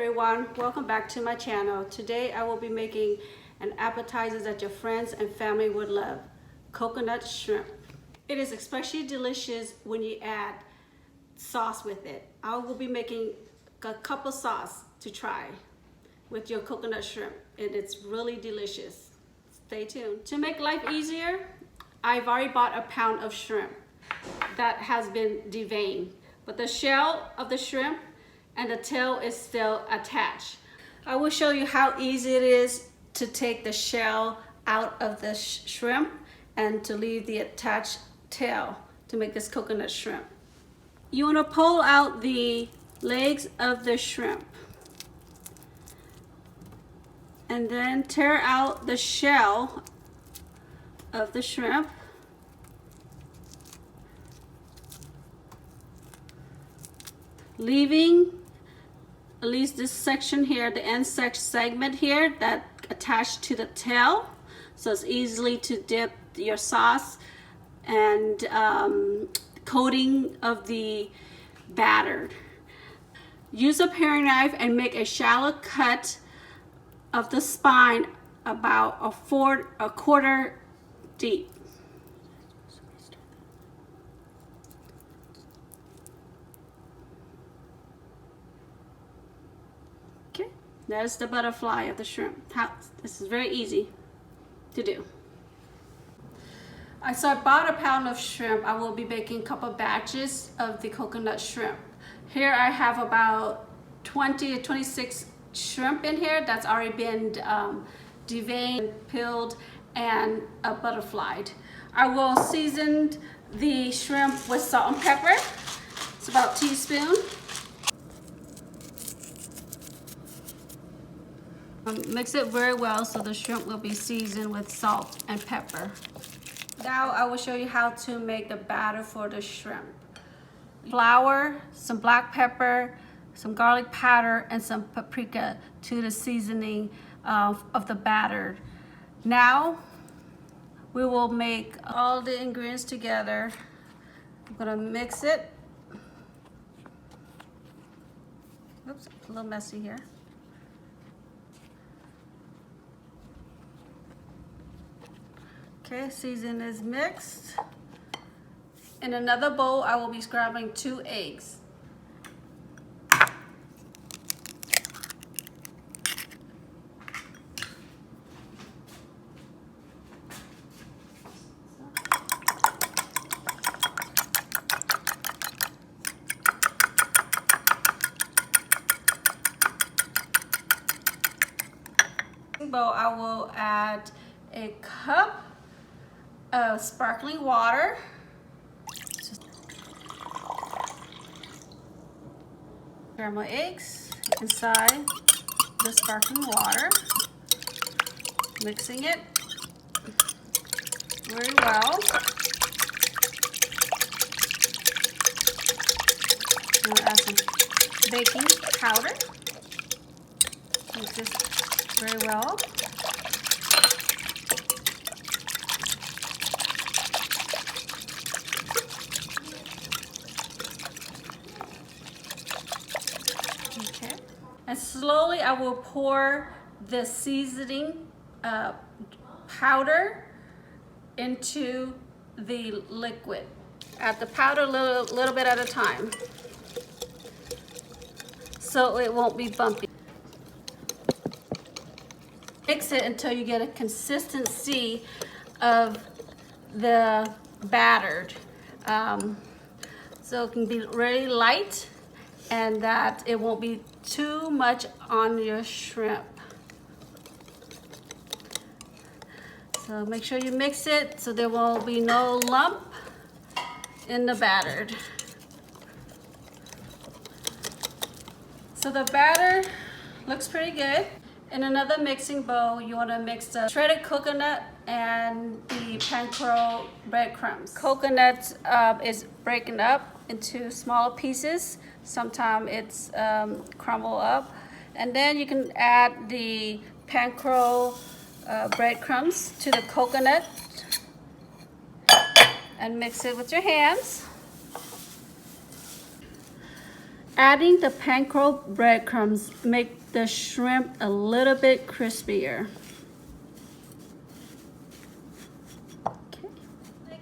everyone, welcome back to my channel. Today I will be making an appetizer that your friends and family would love, coconut shrimp. It is especially delicious when you add sauce with it. I will be making a cup of sauce to try with your coconut shrimp, and it's really delicious. Stay tuned. To make life easier, I've already bought a pound of shrimp that has been deveined, but the shell of the shrimp and the tail is still attached. I will show you how easy it is to take the shell out of the shrimp and to leave the attached tail to make this coconut shrimp. You want to pull out the legs of the shrimp and then tear out the shell of the shrimp. Leaving at least this section here, the end segment here that attached to the tail, so it's easily to dip your sauce and coating of the batter. Use a paring knife and make a shallow cut of the spine about a quarter deep. There's the butterfly of the shrimp. This is very easy to do. So I bought a pound of shrimp. I will be making a couple batches of the coconut shrimp. Here I have about 20 to 26 shrimp in here that's already been deveined, peeled, and butterflied. I will season the shrimp with salt and pepper. It's about a teaspoon. Mix it very well so the shrimp will be seasoned with salt and pepper. Now I will show you how to make the batter for the shrimp. Flour, some black pepper, some garlic powder, and some paprika to the seasoning of the batter. Now we will make all the ingredients together. I'm gonna mix it. Oops, a little messy here. Okay, season is mixed. In another bowl, I will be scrambling 2 eggs. Bowl, I will add a cup of sparkling water. Scramble eggs inside the sparkling water, mixing it very well. I'm gonna add some baking powder. Mix this very well. Okay. And slowly I will pour the seasoning powder into the liquid. Add the powder a little bit at a time so it won't be bumpy. Mix it until you get a consistency of the battered. So it can be really light and that it won't be too much on your shrimp. So make sure you mix it so there will be no lump in the battered. So the batter looks pretty good. In another mixing bowl, you want to mix the shredded coconut and the panko breadcrumbs. Coconut is breaking up into smaller pieces. Sometimes it's crumbled up. And then you can add the panko breadcrumbs to the coconut and mix it with your hands. Adding the panko breadcrumbs make the shrimp a little bit crispier. Okay.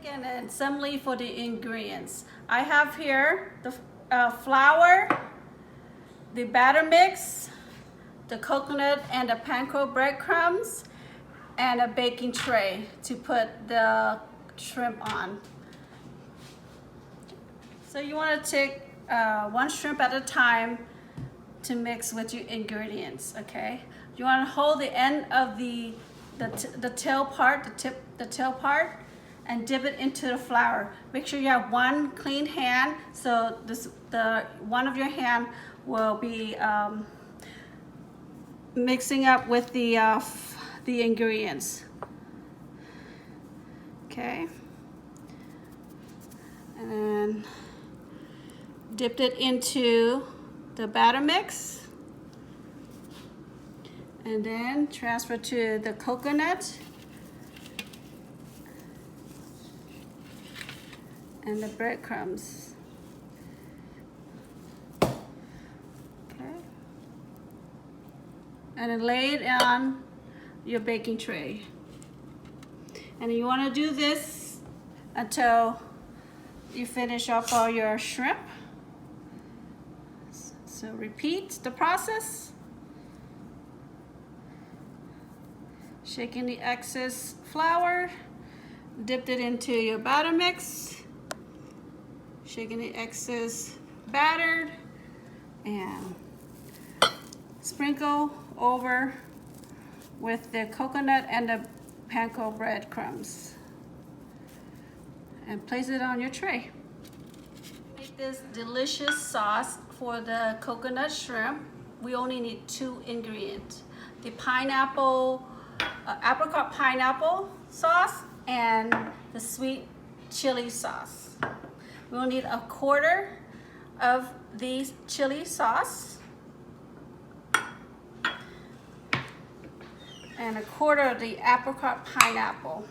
And then summary for the ingredients. I have here the flour, the batter mix, the coconut and the panko breadcrumbs, and a baking tray to put the shrimp on. So you want to take one shrimp at a time to mix with your ingredients, okay? You want to hold the end of the tail part, the tail part, and dip it into the flour. Make sure you have one clean hand, so the one of your hand will be mixing up with the ingredients. Okay, and then dipped it into the batter mix, and then transfer to the coconut and the breadcrumbs. Okay. And then lay it on your baking tray. And you want to do this until you finish off all your shrimp. So repeat the process. Shaking the excess flour, dipped it into your batter mix, shaking the excess batter, and sprinkle over with the coconut and the panko breadcrumbs, and place it on your tray. Make this delicious sauce for the coconut shrimp. We only need 2 ingredients: the apricot pineapple sauce and the sweet chili sauce. We'll need 1/4 of the chili sauce and 1/4 of the apricot pineapple.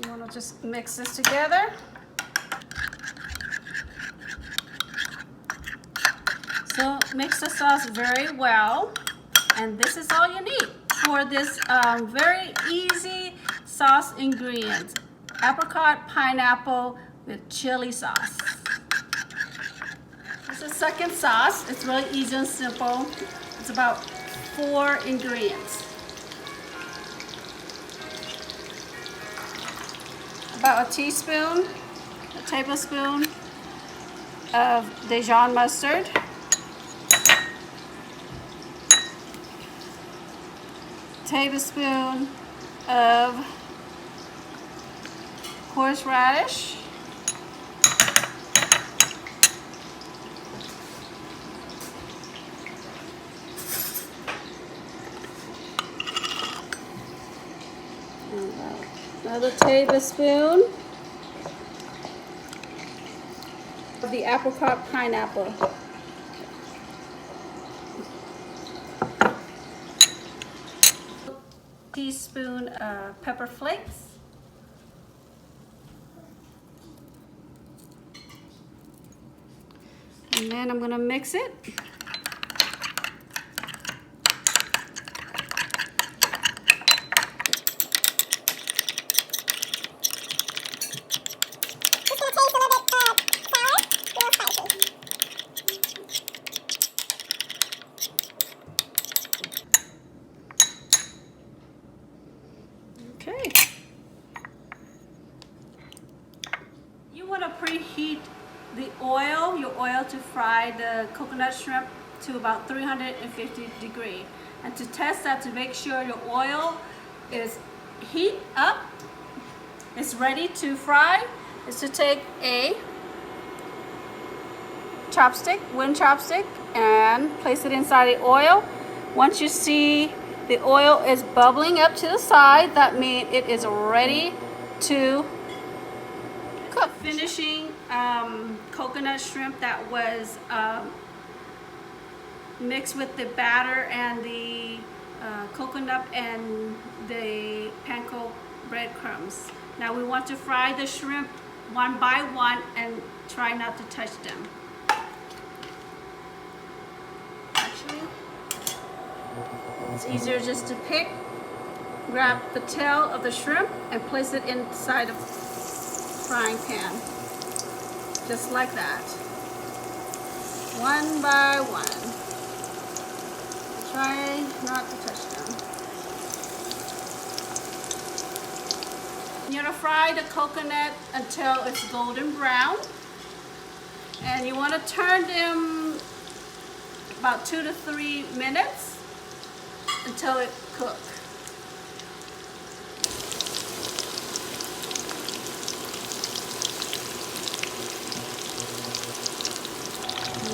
You want to just mix this together. So mix the sauce very well, and this is all you need for this very easy sauce ingredient: apricot pineapple with chili sauce. This is the second sauce. It's really easy and simple. It's about 4 ingredients. About a tablespoon of Dijon mustard, tablespoon of horseradish, another tablespoon of the apricot pineapple. Teaspoon of pepper flakes. And then I'm going to mix it. Okay. You want to preheat your oil to fry the coconut shrimp to about 350 degrees. And to test that, to make sure your oil is heat up, it's ready to fry, is to take a wooden chopstick, and place it inside the oil. Once you see the oil is bubbling up to the side, that means it is ready to cook. Finishing coconut shrimp that was mixed with the batter and the coconut and the panko breadcrumbs. Now we want to fry the shrimp one by one and try not to touch them. Actually, it's easier just to grab the tail of the shrimp and place it inside a frying pan. Just like that. One by one. Try not to touch them. You're gonna fry the coconut until it's golden brown. And you wanna turn them about 2 to 3 minutes until it cooks.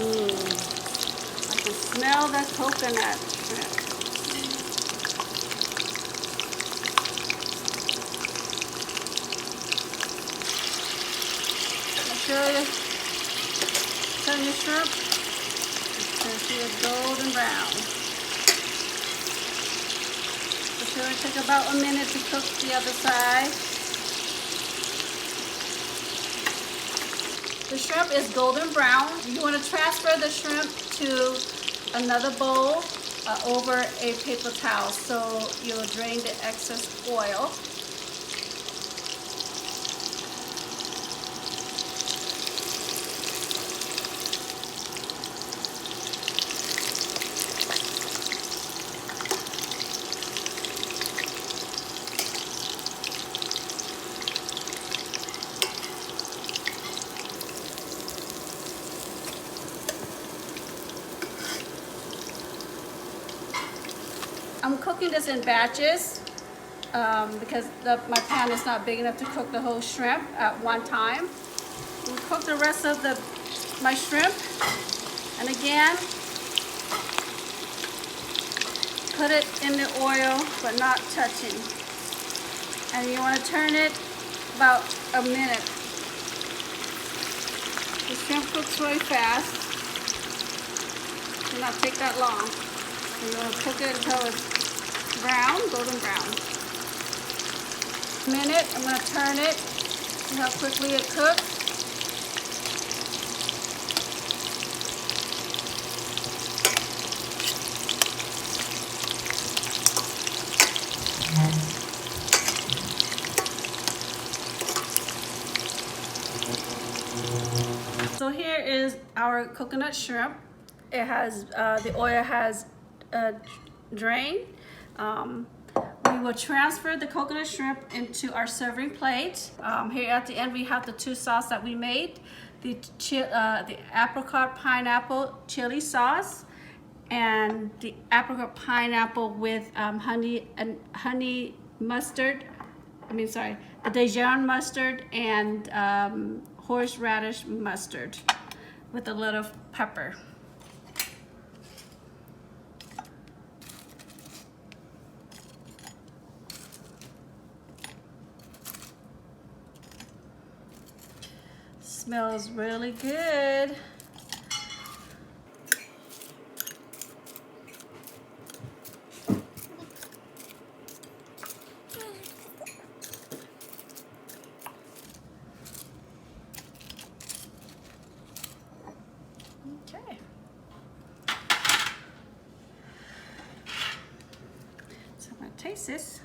I can smell the coconut shrimp. Make sure you turn your shrimp until it's golden brown. Be sure it takes about a minute to cook the other side. The shrimp is golden brown. You want to transfer the shrimp to another bowl over a paper towel so you'll drain the excess oil. I'm cooking this in batches because my pan is not big enough to cook the whole shrimp at one time. We'll cook the rest of my shrimp, and again, put it in the oil but not touching. And you want to turn it about a minute. The shrimp cooks really fast. It will not take that long. You're going to cook it until it's brown, golden brown. A minute, I'm going to turn it, see how quickly it cooks. So here is our coconut shrimp. It has, the oil has drained. We will transfer the coconut shrimp into our serving plate. Here at the end we have the two sauces that we made. The apricot pineapple chili sauce and the apricot pineapple with honey mustard. The Dijon mustard and horseradish mustard with a little pepper. Smells really good. Okay. So I'm gonna taste this.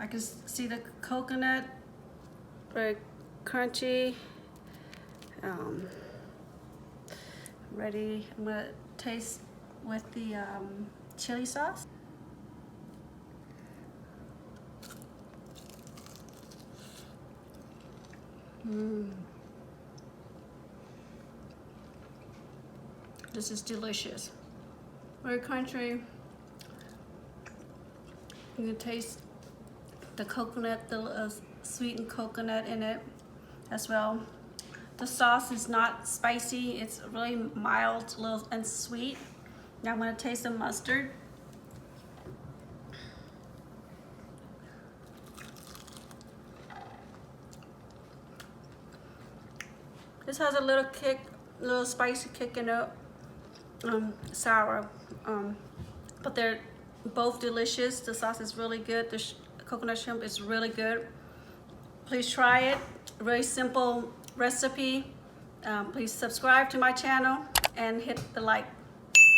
I can see the coconut. Very crunchy. Ready. I'm gonna taste with the chili sauce. This is delicious. Very crunchy. You can taste the coconut, the sweetened coconut in it as well. The sauce is not spicy, it's really mild, little and sweet. Now I'm going to taste the mustard. This has a little kick little spicy kick in it, sour, but they're both delicious. The sauce is really good. The coconut shrimp is really good. Please try it. Very simple recipe. Please subscribe to my channel and hit the like.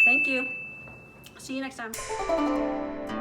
Thank you. See you next time.